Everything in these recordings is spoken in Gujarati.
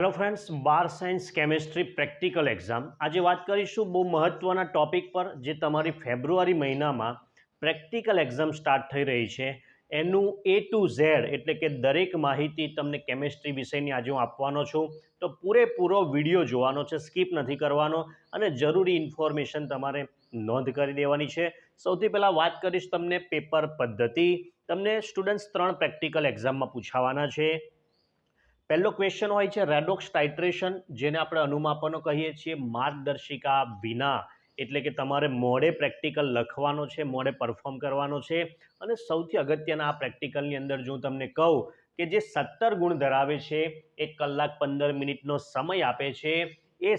હેલો ફ્રેન્ડ્સ, બાર સાયન્સ કેમેસ્ટ્રી પ્રેક્ટિકલ એક્ઝામ આજે વાત કરીશું બહુ મહત્ત્વના ટોપિક પર જે તમારી ફેબ્રુઆરી મહિનામાં પ્રેક્ટિકલ એક્ઝામ સ્ટાર્ટ થઈ રહી છે એનું એ ટુ ઝેડ એટલે કે દરેક માહિતી તમને કેમેસ્ટ્રી વિષયની આજે હું આપવાનો છું. તો પૂરેપૂરો વિડીયો જોવાનો છે, સ્કીપ નથી કરવાનો અને જરૂરી ઇન્ફોર્મેશન તમારે નોંધ કરી દેવાની છે. સૌથી પહેલાં વાત કરીશ તમને પેપર પદ્ધતિ. તમને સ્ટુડન્ટ્સ 3 પ્રેક્ટિકલ એક્ઝામમાં પૂછાવાના છે. પહેલો ક્વેશ્ચન હોય છે રેડોક્સ ટાઇટ્રેશન, જેને આપણે અનુમાપનો કહીએ છીએ, માર્ગદર્શિકા વિના, એટલે કે તમારે મોડે પ્રેક્ટિકલ લખવાનો છે, મોડે પરફોર્મ કરવાનો છે. અને સૌથી અગત્યના આ પ્રેક્ટિકલની અંદર જો હું તમને કહું કે જે 17 ગુણ ધરાવે છે, 1 કલાક 15 મિનિટનો સમય આપે છે, એ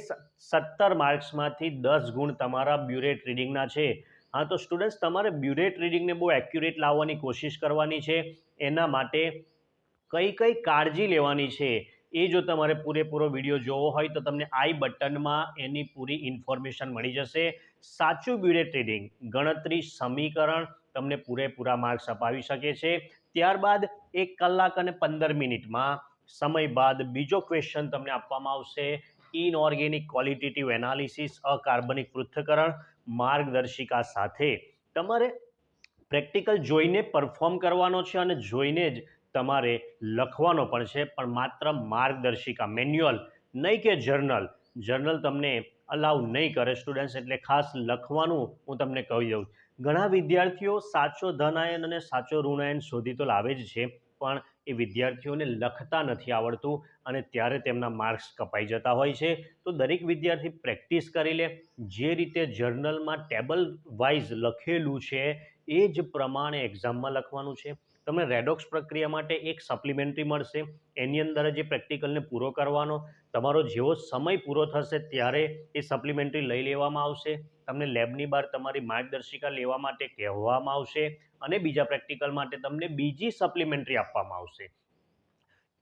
17 માર્ક્સમાંથી 10 ગુણ તમારા બ્યુરેટ રીડિંગના છે. હા, તો સ્ટુડન્ટ્સ તમારે બ્યુરેટ રીડિંગને બહુ એક્યુરેટ લાવવાની કોશિશ કરવાની છે. એના માટે કઈ કઈ કાળજી લેવાની છે એ જો તમારે પૂરેપૂરો વિડીયો જોવો હોય તો તમને આઈ બટનમાં એની પૂરી ઇન્ફોર્મેશન મળી જશે. સાચું બ્યુરેટ રીડિંગ, ગણતરી, સમીકરણ તમને પૂરેપૂરા માર્ક્સ અપાવી શકે છે. ત્યારબાદ 1 કલાક અને 15 મિનિટમાં સમય બાદ બીજો ક્વેશ્ચન તમને આપવામાં આવશે, ઇનઓર્ગેનિક ક્વોલિટેટિવ એનાલિસિસ, અકાર્બનિક પૃથ્થકરણ માર્ગદર્શિકા સાથે. તમારે પ્રેક્ટિકલ જોઈને પરફોર્મ કરવાનો છે અને જોઈને જ તમારે લખવાનો પણ છે, પણ માત્ર માર્ગદર્શિકા, મેન્યુઅલ નહીં કે જર્નલ તમને અલાઉ નહીં કરે સ્ટુડન્ટ્સ, એટલે ખાસ લખવાનું હું તમને કહી દઉં. ઘણા વિદ્યાર્થીઓ સાચો ધનાયન અને સાચો ઋણાયન શોધી તો લાવે જ છે, પણ એ વિદ્યાર્થીઓને લખતા નથી આવડતું અને ત્યારે તેમના માર્ક્સ કપાઈ જતા હોય છે. તો દરેક વિદ્યાર્થી પ્રેક્ટિસ કરી લે, જે રીતે જર્નલમાં ટેબલ વાઇઝ લખેલું છે એ જ પ્રમાણે એક્ઝામમાં લખવાનું છે. તમને રેડોક્સ પ્રક્રિયા માટે એક સપ્લિમેન્ટરી મળશે, એની અંદર જ એ પ્રેક્ટિકલને પૂરો કરવાનો. તમારો જેવો સમય પૂરો થશે ત્યારે એ સપ્લિમેન્ટરી લઈ લેવામાં આવશે. તમને લેબની બહાર તમારી માર્ગદર્શિકા લેવા માટે કહેવામાં આવશે અને બીજા પ્રેક્ટિકલ માટે તમને બીજી સપ્લિમેન્ટરી આપવામાં આવશે.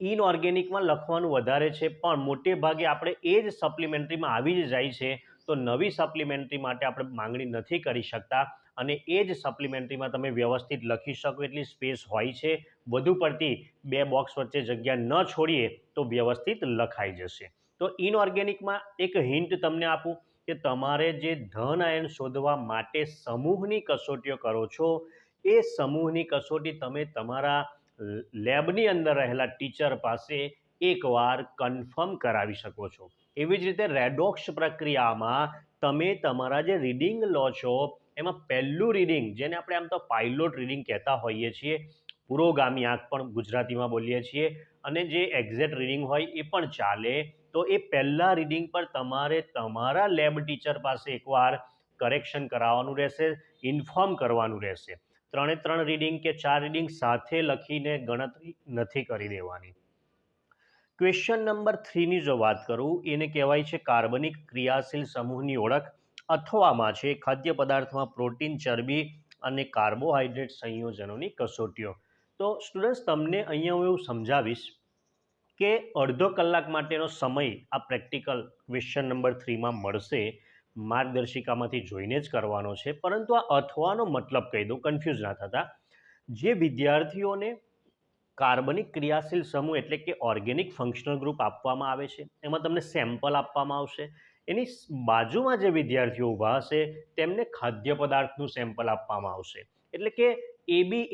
ઇનઓર્ગેનિકમાં લખવાનું વધારે છે, પણ મોટે ભાગે આપણે એ જ સપ્લિમેન્ટરીમાં આવી જ જાય છે, તો નવી સપ્લિમેન્ટરી માટે આપણે માંગણી નથી કરી શકતા અને એ જ સપ્લિમેન્ટરીમાં તમે વ્યવસ્થિત લખી શકો એટલી સ્પેસ હોય છે. વધુ પડતી 2 બોક્સ વચ્ચે જગ્યા ન છોડીએ તો વ્યવસ્થિત લખાઈ જશે. તો ઇનઓર્ગેનિકમાં એક હિન્ટ તમને આપું કે તમારે જે ધન આયન શોધવા માટે સમૂહની કસોટીઓ કરો છો, એ સમૂહની કસોટી તમે તમારા લેબની અંદર રહેલા ટીચર પાસે એકવાર કન્ફર્મ કરાવી શકો છો. એવી જ રીતે રેડોક્સ પ્રક્રિયામાં તમે તમારા જે રીડિંગ લો છો એમાં પહેલું રીડિંગ, જેને આપણે આમ તો પાઇલોટ રીડિંગ કહેતા હોઈએ છીએ, પુરોગામી આંક પણ ગુજરાતીમાં બોલીએ છીએ, અને જે એક્ઝેક્ટ રીડિંગ હોય એ પણ ચાલે. તો એ પહેલાં રીડિંગ પર તમારે તમારા લેબ ટીચર પાસે એકવાર કરેક્શન કરાવવાનું રહેશે, ઇન્ફોર્મ કરવાનું રહેશે. 3 રીડિંગ કે 4 રીડિંગ સાથે લખીને ગણતરી નથી કરી દેવાની. ક્વેશ્ચન નંબર 3ની જો વાત કરું, એને કહેવાય છે કાર્બનિક ક્રિયાશીલ સમૂહની ઓળખ. અથવામાં છે ખાદ્ય પદાર્થમાં પ્રોટીન, ચરબી અને કાર્બોહાઈડ્રેટ સંયોજનોની કસોટીઓ. તો સ્ટુડન્ટ્સ તમને અહીંયા હું એવું સમજાવીશ કે અડધો કલાક માટેનો સમય આ પ્રેક્ટિકલ ક્વેશ્ચન નંબર 3માં મળશે. માર્ગદર્શિકામાંથી જોઈને જ કરવાનો છે, પરંતુ આ અથવાનો મતલબ કહી દઉં, કન્ફ્યુઝ ના થતા. જે વિદ્યાર્થીઓને કાર્બનિક ક્રિયાશીલ સમૂહ એટલે કે ઓર્ગેનિક ફંક્શનલ ગ્રુપ આપવામાં આવે છે, એમાં તમને સેમ્પલ આપવામાં આવશે. એની બાજુમાં જે વિદ્યાર્થીઓ ઊભા હશે તેમને ખાદ્ય પદાર્થનું સેમ્પલ આપવામાં આવશે. એટલે કે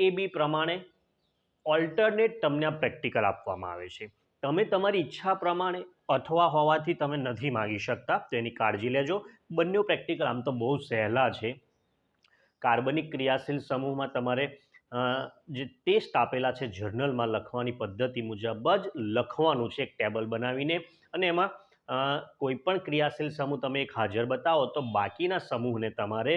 એબી પ્રમાણે ઓલ્ટરનેટ તમને આ પ્રેક્ટિકલ આપવામાં આવે છે. તમે તમારી ઈચ્છા પ્રમાણે અથવા હોવાથી તમે નથી માગી શકતા, તો એની કાળજી લેજો. બંને પ્રેક્ટિકલ આમ તો બહુ સહેલા છે. કાર્બનિક ક્રિયાશીલ સમૂહમાં તમારે જે ટેસ્ટ આપેલા છે જર્નલમાં લખવાની પદ્ધતિ મુજબ જ લખવાનું છે, એક ટેબલ બનાવીને. અને એમાં કોઈ પણ ક્રિયાશીલ સમૂહ તમે એક હાજર બતાવો તો બાકીના સમૂહને તમારે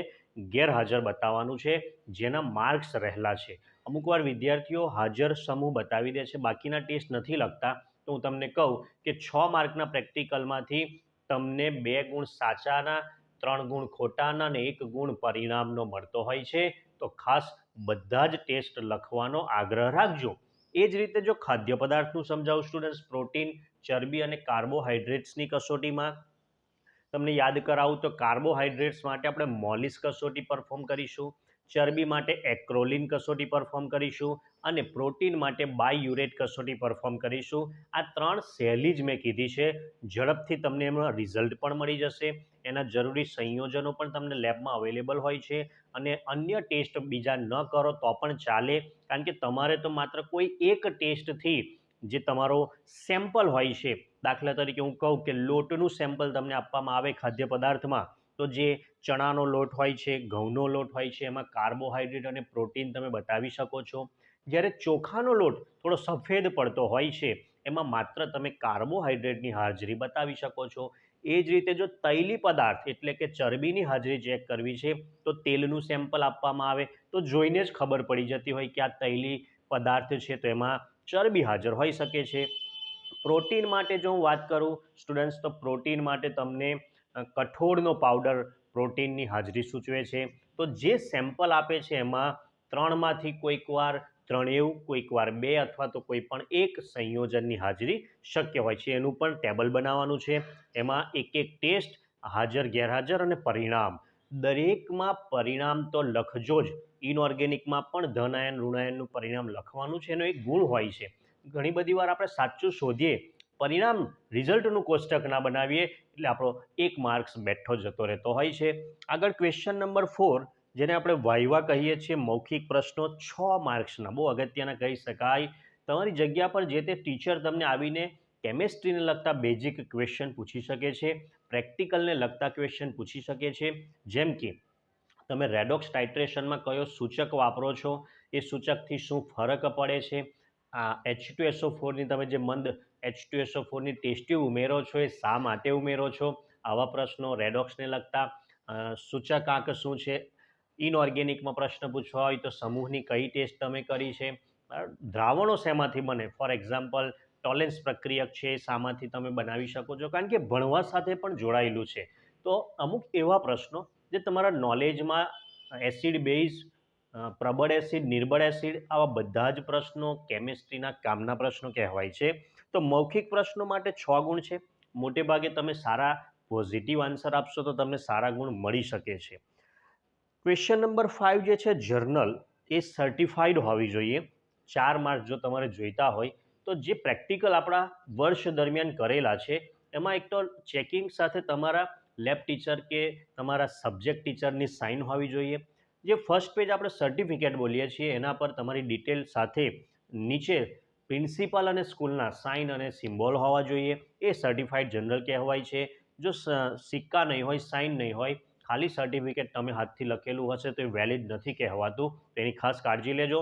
ગેરહાજર બતાવવાનું છે, જેના માર્ક્સ રહેલા છે. અમુકવાર વિદ્યાર્થીઓ હાજર સમૂહ બતાવી દે છે, બાકીના ટેસ્ટ નથી લખતા. તો હું તમને કહું કે 6 માર્કના પ્રેક્ટિકલમાંથી તમને 2 ગુણ સાચાના, 3 ગુણ ખોટાના અને 1 ગુણ પરિણામનો મળતો હોય છે. તો ખાસ બધા જ ટેસ્ટ લખવાનો આગ્રહ રાખજો. એ જ રીતે જો ખાદ્ય પદાર્થનું સમજાવું સ્ટુડન્ટ્સ, પ્રોટીન, ચરબી અને કાર્બોહાઈડ્રેટ્સની કસોટીમાં તમને યાદ કરાવું તો કાર્બોહાઈડ્રેટ્સ માટે આપણે મોલિસ કસોટી પરફોર્મ કરીશું. ચરબી માટે એક્રોલિન કસોટી પરફોર્મ કરીશું અને પ્રોટીન માટે બાયયુરેટ કસોટી પરફોર્મ કરીશું. આ 3 સહેલી જ મેં કીધી છે, ઝડપથી તમને એમાં રિઝલ્ટ પણ મળી જશે. એના જરૂરી સંયોજનો પણ તમને લેબમાં અવેલેબલ હોય છે અને અન્ય ટેસ્ટ બીજા ન કરો તો પણ ચાલે, કારણ કે તમારે તો માત્ર કોઈ એક ટેસ્ટથી જે તમારો સેમ્પલ હોય છે, દાખલા તરીકે હું કહું કે લોટનું સેમ્પલ તમને આપવામાં આવે ખાદ્ય પદાર્થમાં, તો જે ચણાનો લોટ હોય છે, ઘઉંનો લોટ હોય છે, એમાં કાર્બોહાઈડ્રેટ અને પ્રોટીન તમે બતાવી શકો છો. જ્યારે ચોખાનો લોટ થોડો સફેદ પડતો હોય છે, એમાં માત્ર તમે કાર્બોહાઈડ્રેટની હાજરી બતાવી શકો છો. એ જ રીતે જો તૈલી પદાર્થ એટલે કે ચરબીની હાજરી ચેક કરવી છે તો તેલનું સેમ્પલ આપવામાં આવે તો જોઈને જ ખબર પડી જતી હોય કે આ તૈલી પદાર્થ છે તો એમાં ચરબી હાજર હોઈ શકે છે. પ્રોટીન માટે જો હું વાત કરું સ્ટુડન્ટ્સ, તો પ્રોટીન માટે તમને કઠોળનો પાવડર પ્રોટીનની હાજરી સૂચવે છે. તો જે સેમ્પલ આપે છે એમાં 3માંથી કોઈક વાર 3 એવું, કોઈક વાર 2 અથવા તો કોઈ પણ એક સંયોજનની હાજરી શક્ય હોય છે. એનું પણ ટેબલ બનાવવાનું છે. એમાં એક એક ટેસ્ટ, હાજર ગેરહાજર અને પરિણામ, દરેકમાં પરિણામ તો લખજો જ. ઇનઓર્ગેનિકમાં પણ ધનાયન ઋણાયનનું પરિણામ લખવાનું છે. એનો એક ગુણ હોય છે, ઘણી બધી વાર આપણે સાચું શોધીએ, પરિણામ રિઝલ્ટનું કોષ્ટક ના બનાવીએ એટલે આપણો 1 માર્ક્સ બેઠો જતો રહેતો હોય છે. આગળ ક્વેશ્ચન નંબર 4, જેને આપણે વાઇવા કહીએ છીએ, મૌખિક પ્રશ્નો 6 માર્ક્સના, બહુ અગત્યના કહી શકાય. તમારી જગ્યા પર જે તે ટીચર તમને આવીને કેમેસ્ટ્રીને લગતા બેઝિક ક્વેશ્ચન પૂછી શકે છે, પ્રેક્ટિકલને લગતા ક્વેશ્ચન પૂછી શકે છે. જેમ કે તમે રેડોક્સ ટાઇટ્રેશનમાં કયો સૂચક વાપરો છો, એ સૂચકથી શું ફરક પડે છે, આ H2SO4ની તમે જે મંદ H2SO4ની ટેસ્ટ ટ્યુબ ઉમેરો છો એ શા માટે ઉમેરો છો, આવા પ્રશ્નો રેડોક્સને લગતા. સૂચકાંક શું છે, ઇનઓર્ગેનિકમાં પ્રશ્ન પૂછવા હોય તો સમૂહની કઈ ટેસ્ટ તમે કરી છે, દ્રાવણો શેમાંથી બને, ફોર એક્ઝામ્પલ ટોલેન્સ પ્રક્રિયક છે શામાંથી તમે બનાવી શકો છો, કારણ કે ભણવા સાથે પણ જોડાયેલું છે. તો અમુક એવા પ્રશ્નો જે તમારા નોલેજમાં એસિડ બેઝ, પ્રબળ એસિડ, નિર્બળ એસિડ, આવા બધા જ પ્રશ્નો કેમિસ્ટ્રીના કામના પ્રશ્નો કહેવાય છે. તો મૌખિક પ્રશ્નો માટે 6 ગુણ છે. મોટે ભાગે તમે સારા પોઝિટિવ આન્સર આપશો તો તમને સારા ગુણ મળી શકે છે. ક્વેશ્ચન નંબર 5 જે છે જર્નલ, એ સર્ટિફાઈડ હોવી જોઈએ. 4 માર્ક જો તમારે જોઈતા હોય તો જે પ્રેક્ટિકલ આપણા વર્ષ દરમિયાન કરેલા છે એમાં એક તો ચેકિંગ સાથે તમારા લેબ ટીચર કે તમારા સબ્જેક્ટ ટીચરની સાઇન હોવી જોઈએ. જે ફર્સ્ટ પેજ આપણે સર્ટિફિકેટ બોલીએ છીએ એના પર તમારી ડિટેલ સાથે નીચે પ્રિન્સિપાલ અને સ્કૂલના સાઇન અને સિમ્બોલ હોવા જોઈએ. એ સર્ટિફાઈડ જર્નલ કહેવાય છે. જો સિક્કા નહીં હોય, સાઇન નહીં હોય, ખાલી સર્ટિફિકેટ તમે હાથથી લખેલું હશે તો એ વેલિડ નથી કહેવાતું, તેની ખાસ કાળજી લેજો.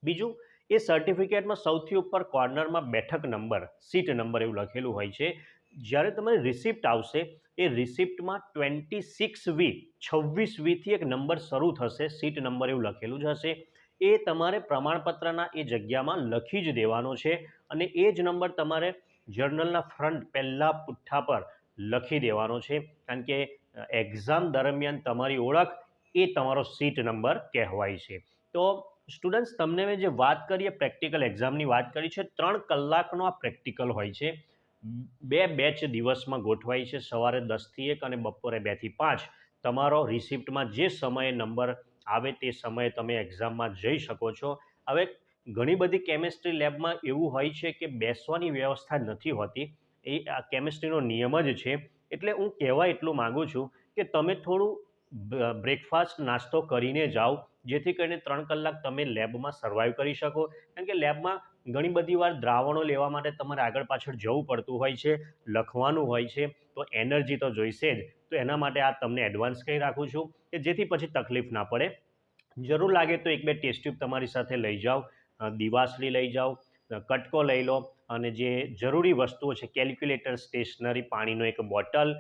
બીજું, એ સર્ટિફિકેટમાં સૌથી ઉપર કોર્નરમાં બેઠક નંબર, સીટ નંબર એવું લખેલું હોય છે. જ્યારે તમારી રિસિપ્ટ આવશે એ રિસિપ્ટમાં 26V 26Vથી એક નંબર શરૂ થશે, સીટ નંબર એવું લખેલું જ હશે. એ તમારે પ્રમાણપત્રના એ જગ્યામાં લખી જ દેવાનો છે અને એ જ નંબર તમારે જર્નલના ફ્રન્ટ પહેલા પુઠ્ઠા પર લખી દેવાનો છે, કારણ કે એક્ઝામ દરમિયાન તમારી ઓળખ એ તમારો સીટ નંબર કહેવાય છે. તો સ્ટુડન્ટ્સ, તમને મેં જે વાત કરી એ પ્રેક્ટિકલ એક્ઝામની વાત કરી છે. 3 કલાકનો આ પ્રેક્ટિકલ હોય છે. 2 બેચ દિવસમાં ગોઠવાય છે, સવારે 10થી 1 અને બપોરે 2થી 5. તમારો રિસિપ્ટમાં જે સમયે નંબર આવે તે સમયે તમે એક્ઝામમાં જઈ શકો છો. હવે ઘણી બધી કેમિસ્ટ્રી લેબમાં એવું હોય છે કે બેસવાની વ્યવસ્થા નથી હોતી, એ આ કેમિસ્ટ્રીનો નિયમ જ છે. એટલે હું કહેવા એટલું માગું છું કે તમે થોડું બ્રેકફાસ્ટ નાસ્તો કરીને જાઓ, જેથી કરીને 3 કલાક તમે લેબમાં સર્વાઈવ કરી શકો, કારણ કે લેબમાં ઘણી બધી વાર દ્રાવણો લેવા માટે તમારે આગળ પાછળ જવું પડતું હોય છે, લખવાનું હોય છે, તો એનર્જી તો જોઈશે જ. તો એના માટે આ તમને એડવાન્સ કહી રાખું છું કે જેથી પછી તકલીફ ના પડે. જરૂર લાગે તો 1-2 ટેસ્ટ ટ્યુબ તમારી સાથે લઈ જાઓ, દિવાસળી લઈ જાઓ, કટકો લઈ લો અને જે જરૂરી વસ્તુઓ છે, કેલ્ક્યુલેટર, સ્ટેશનરી, પાણીનો એક બોટલ,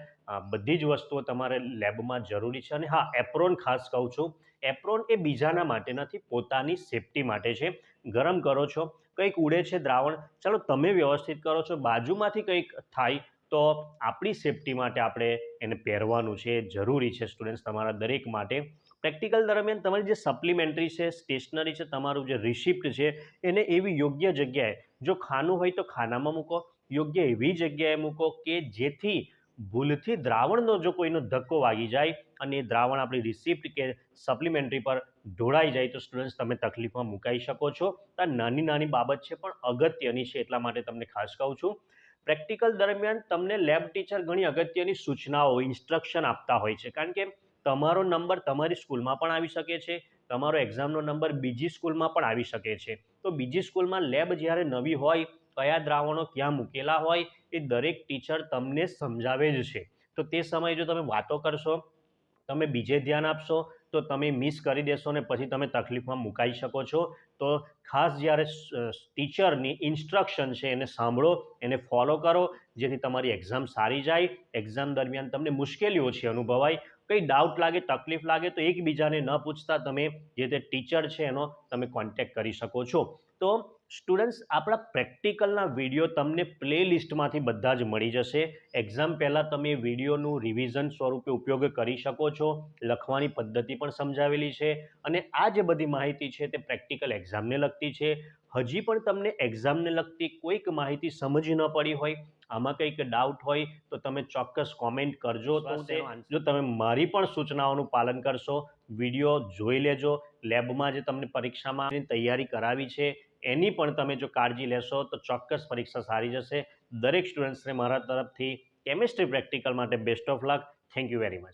બધી જ વસ્તુઓ તમારે લેબમાં જરૂરી છે. અને હા, એપ્રોન ખાસ કહું છું, એપ્રોન એ બીજાના માટે નથી, પોતાની સેફટી માટે છે. ગરમ કરો છો, કંઈક ઉડે છે દ્રાવણ, ચાલો તમે વ્યવસ્થિત કરો છો, બાજુમાંથી કંઈક થાય તો આપણી સેફટી માટે આપણે એને પહેરવાનું છે, જરૂરી છે સ્ટુડન્ટ્સ તમારા દરેક માટે. પ્રેક્ટિકલ દરમિયાન તમારી જે સપ્લિમેન્ટરી છે, સ્ટેશનરી છે, તમારું જે રિસિપ્ટ છે, એને એવી યોગ્ય જગ્યાએ, જો ખાનું હોય તો ખાનામાં મૂકો, યોગ્ય એવી જગ્યાએ મૂકો કે જેથી ભૂલથી દ્રાવણનો જો કોઈનો ધક્કો વાગી જાય અને એ દ્રાવણ આપણી રિસિપ્ટ કે સપ્લિમેન્ટરી પર ઢોળાઈ જાય તો સ્ટુડન્ટ્સ તમે તકલીફમાં મુકાઈ શકો છો. આ નાની નાની બાબત છે પણ અગત્યની છે, એટલા માટે તમને ખાસ કહું છું. પ્રેક્ટિકલ દરમિયાન તમને લેબ ટીચર ઘણી અગત્યની સૂચનાઓ ઇન્સ્ટ્રક્શન આપતા હોય છે, કારણ કે તમારો નંબર તમારી સ્કૂલમાં પણ આવી શકે છે, તમારો એક્ઝામનો નંબર બીજી સ્કૂલમાં પણ આવી શકે છે. તો બીજી સ્કૂલમાં લેબ જ્યારે નવી હોય, કયા દ્રાવણો ક્યાં મૂકેલા હોય એ દરેક ટીચર તમને સમજાવે જ છે. તો તે સમયે જો તમે વાતો કરશો, તમે બીજે ધ્યાન આપશો તો તમે મિસ કરી દેશો ને પછી તમે તકલીફમાં મુકાઈ શકો છો. તો ખાસ જ્યારે ટીચરની ઇન્સ્ટ્રક્શન છે એને સાંભળો, એને ફોલો કરો, જેથી તમારી એક્ઝામ સારી જાય, એક્ઝામ દરમિયાન તમને મુશ્કેલીઓ ઓછી અનુભવાય. કંઈ ડાઉટ લાગે, તકલીફ લાગે તો એકબીજાને ન પૂછતા તમે જે તે ટીચર છે એનો તમે કોન્ટેક્ટ કરી શકો છો. તો સ્ટુડન્ટ્સ, આપણા પ્રેક્ટિકલના વિડીયો તમને પ્લેલિસ્ટમાંથી બધા જ મળી જશે. એક્ઝામ પહેલાં તમે વિડીયોનું રિવિઝન સ્વરૂપે ઉપયોગ કરી શકો છો. લખવાની પદ્ધતિ પણ સમજાવેલી છે અને આ જે બધી માહિતી છે તે પ્રેક્ટિકલ એક્ઝામને લગતી છે. હજી પણ તમને એક્ઝામને લગતી કોઈક માહિતી સમજી ન પડી હોય, આમાં કંઈક ડાઉટ હોય તો તમે ચોક્કસ કોમેન્ટ કરજો. તો જો તમે મારી પણ સૂચનાઓનું પાલન કરશો, વિડીયો જોઈ લેજો, લેબમાં જે તમને પરીક્ષામાં તૈયારી કરાવી છે એની પણ તમે જો કાળજી લેશો તો ચોક્કસ પરીક્ષા સારી જશે. દરેક સ્ટુડન્ટ્સને મારા તરફથી કેમિસ્ટ્રી પ્રેક્ટિકલ માટે best of luck. Thank you very much.